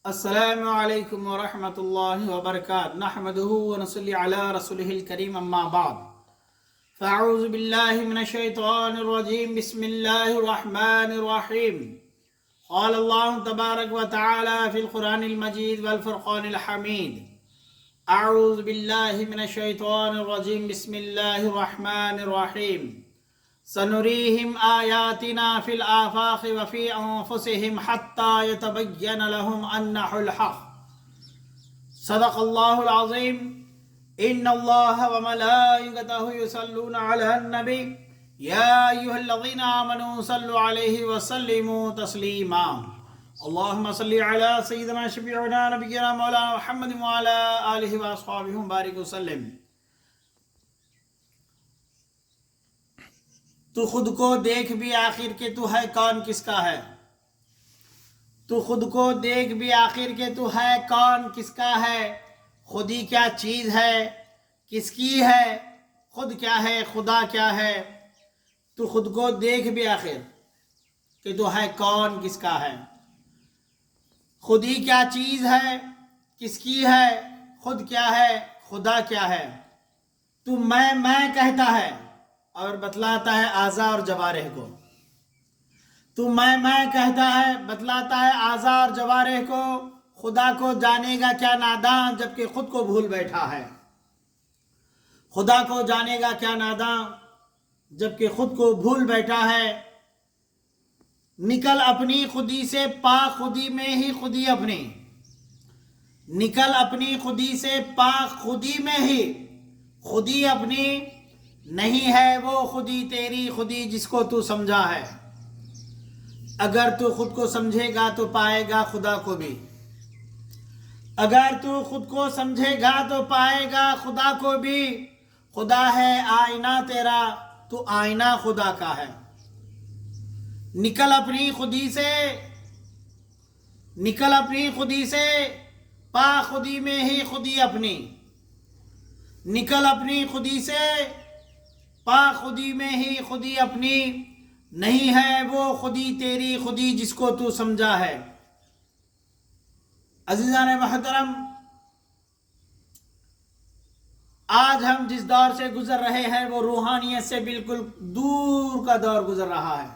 السلام علیکم ورحمۃ اللہ وبرکاتہ نحمده ونصلی علی رسولہ الکریم اما بعد فاعوذ باللہ من الشیطان الرجیم بسم اللہ الرحمن الرحیم قال اللہ تبارک وتعالی فی القرآن المجید والفرقان الحمید اعوذ باللہ من الشیطان الرجیم بسم اللہ الرحمن الرحیم سنريهم آياتنا في الآفاق وفي أنفسهم حتى يتبين لهم أنه الحق صدق الله العظيم إن الله وملائكته يصلون على النبي يا أيها الذين آمنوا صلوا عليه وسلموا تسليما اللهم صل على سيدنا شفيعنا نبينا مولانا محمد وعلى آله وأصحابه وبارك وسلم۔ تو خود کو دیکھ بھی آخر کہ تو ہے کون کس کا ہے، تو خود کو دیکھ بھی آخر کہ تو ہے کون کس کا ہے، خود ہی کیا چیز ہے کس کی ہے، خود کیا ہے خدا کیا ہے۔ تو خود کو دیکھ بھی آخر کہ تو ہے کون کس کا ہے، خود ہی کیا چیز ہے کس کی ہے، خود کیا ہے خدا کیا ہے۔ تو میں کہتا ہے اور بتلاتا ہے اعضاء اور جوارح کو، تو میں کہتا ہے بتلاتا ہے اعضاء اور جوارح کو، خدا کو جانے گا کیا ناداں جبکہ خود کو بھول بیٹھا ہے، خدا کو جانے گا کیا ناداں جبکہ خود کو بھول بیٹھا ہے۔ نکل اپنی خودی سے پا خودی میں ہی خودی اپنی، نکل اپنی خودی سے پا خودی میں ہی خودی اپنی، نہیں ہے وہ خودی تیری خودی جس کو تو سمجھا ہے۔ اگر تو خود کو سمجھے گا تو پائے گا خدا کو بھی، اگر تو خود کو سمجھے گا تو پائے گا خدا کو بھی۔ خدا ہے آئینہ تیرا تو آئینہ خدا کا ہے۔ نکل اپنی خودی سے، نکل اپنی خودی سے پا خودی میں ہی خودی اپنی، نکل اپنی خودی سے پا خودی میں ہی خودی اپنی، نہیں ہے وہ خودی تیری خودی جس کو تو سمجھا ہے۔ عزیزان محترم، آج ہم جس دور سے گزر رہے ہیں وہ روحانیت سے بالکل دور کا دور گزر رہا ہے۔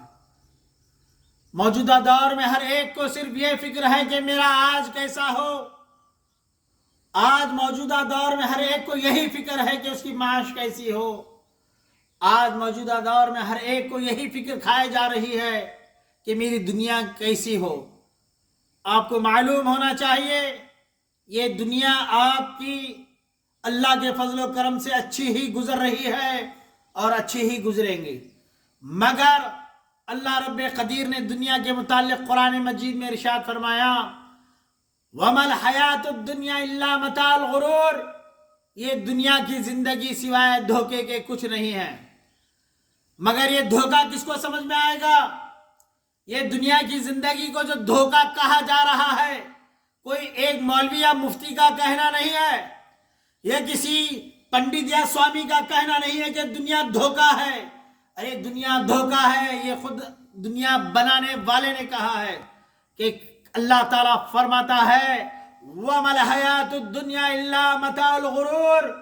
موجودہ دور میں ہر ایک کو صرف یہ فکر ہے کہ میرا آج کیسا ہو، آج موجودہ دور میں ہر ایک کو یہی فکر ہے کہ اس کی معاش کیسی ہو، آج موجودہ دور میں ہر ایک کو یہی فکر کھائے جا رہی ہے کہ میری دنیا کیسی ہو۔ آپ کو معلوم ہونا چاہیے یہ دنیا آپ کی اللہ کے فضل و کرم سے اچھی ہی گزر رہی ہے اور اچھی ہی گزریں گی، مگر اللہ رب قدیر نے دنیا کے متعلق قرآن مجید میں ارشاد فرمایا وَمَا الْحَيَاةُ الدُّنْيَا إِلَّا مَتَاعُ الْغُرُورِ، یہ دنیا کی زندگی سوائے دھوکے کے کچھ نہیں ہے۔ مگر یہ دھوکہ کس کو سمجھ میں آئے گا؟ یہ دنیا کی زندگی کو جو دھوکہ کہا جا رہا ہے کوئی ایک مولوی یا مفتی کا کہنا نہیں ہے، یہ کسی پنڈت یا سوامی کا کہنا نہیں ہے کہ دنیا دھوکہ ہے۔ ارے دنیا دھوکہ ہے یہ خود دنیا بنانے والے نے کہا ہے کہ اللہ تعالیٰ فرماتا ہے وَمَا الْحَيَاةُ الدُّنْيَا إِلَّا مَتَاعُ الْغُرُورِ،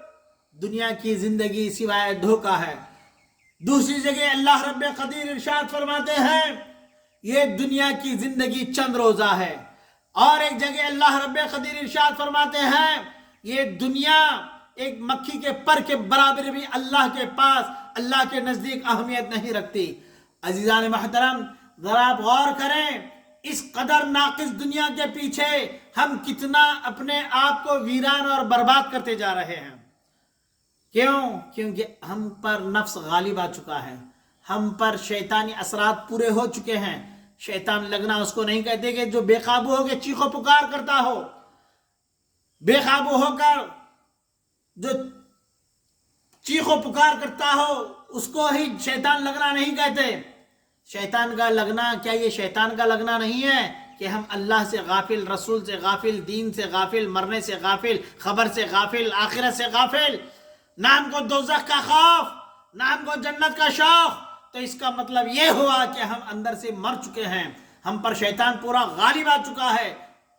دنیا کی زندگی سوائے دھوکہ ہے۔ دوسری جگہ اللہ رب قدیر ارشاد فرماتے ہیں یہ دنیا کی زندگی چند روزہ ہے، اور ایک جگہ اللہ رب قدیر ارشاد فرماتے ہیں یہ دنیا ایک مکھی کے پر کے برابر بھی اللہ کے پاس اللہ کے نزدیک اہمیت نہیں رکھتی۔ عزیزان محترم، ذرا آپ غور کریں اس قدر ناقص دنیا کے پیچھے ہم کتنا اپنے آپ کو ویران اور برباد کرتے جا رہے ہیں۔ کیوں؟ کیونکہ ہم پر نفس غالب آ چکا ہے، ہم پر شیطانی اثرات پورے ہو چکے ہیں۔ شیطان لگنا اس کو نہیں کہتے کہ جو بے قابو ہو کے چیخ و پکار کرتا ہو، بے قابو ہو کر جو چیخ و پکار کرتا ہو اس کو ہی شیطان لگنا نہیں کہتے۔ شیطان کا لگنا کیا یہ شیطان کا لگنا نہیں ہے کہ ہم اللہ سے غافل، رسول سے غافل، دین سے غافل، مرنے سے غافل، خبر سے غافل، آخرت سے غافل، نہ ہم کو دوزخ کا خوف نہ ہم کو جنت کا شوق، تو اس کا مطلب یہ ہوا کہ ہم اندر سے مر چکے ہیں، ہم پر شیطان پورا غالب آ چکا ہے۔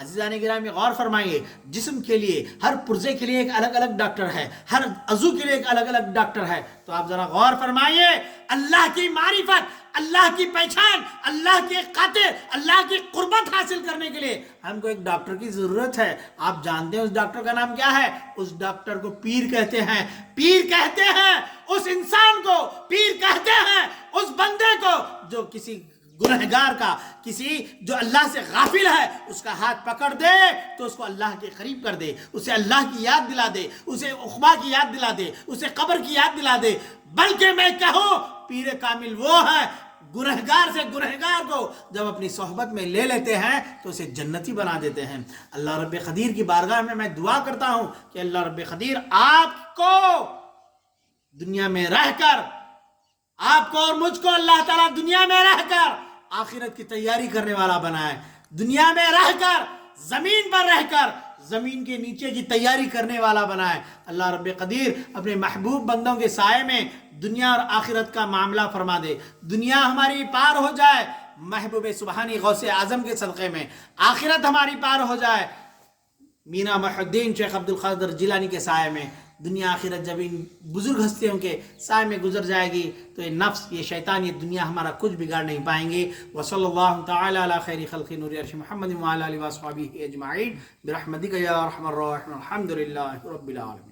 عزیزان گرامی غور فرمائیے، جسم کے لیے ہر پرزے کے لیے ایک الگ الگ ڈاکٹر ہے، ہر عضو کے لیے ایک الگ الگ ڈاکٹر ہے. تو آپ ذرا غور فرمائیے، اللہ کی معرفت، اللہ کی پہچان، اللہ کے خاطر، اللہ کی قربت حاصل کرنے کے لیے ہم کو ایک ڈاکٹر کی ضرورت ہے. آپ جانتے ہیں اس ڈاکٹر کا نام کیا ہے؟ اس ڈاکٹر کو پیر کہتے ہیں. پیر کہتے ہیں اس انسان کو، پیر کہتے ہیں اس بندے کو جو کسی گنہگار کا، کسی جو اللہ سے غافل ہے، اس کا ہاتھ پکڑ دے تو اس کو اللہ کے قریب کر دے، اسے اللہ کی یاد دلا دے، اسے عقبہ کی یاد دلا دے، اسے قبر کی یاد دلا دے. بلکہ میں کہوں پیر کامل وہ ہے گنہگار سے گنہگار کو جب اپنی صحبت میں لے لیتے ہیں تو اسے جنتی بنا دیتے ہیں. اللہ رب قدیر کی بارگاہ میں دعا کرتا ہوں کہ اللہ رب قدیر آپ کو دنیا میں رہ کر، آپ کو اور مجھ کو اللہ تعالیٰ دنیا میں رہ کر آخرت کی تیاری کرنے والا بنائے. دنیا میں رہ کر، زمین پر رہ کر زمین کے نیچے کی تیاری کرنے والا بنائے. اللہ رب قدیر اپنے محبوب بندوں کے سائے میں دنیا اور آخرت کا معاملہ فرما دے. دنیا ہماری پار ہو جائے محبوب سبحانی غوث اعظم کے صدقے میں، آخرت ہماری پار ہو جائے مینا محی الدین شیخ عبد القادر جیلانی کے سائے میں. دنیا آخرت جب ان بزرگ ہستیوں کے سائے میں گزر جائے گی تو یہ نفس، یہ شیطان، یہ دنیا ہمارا کچھ بگاڑ نہیں پائیں گے. وصلی اللہ تعالی علی خیر خلق نور عرش محمد وعلی آلہ وصحبہ اجمعین برحمتک یا ارحم الراحمین. الحمد للہ رب العالمین.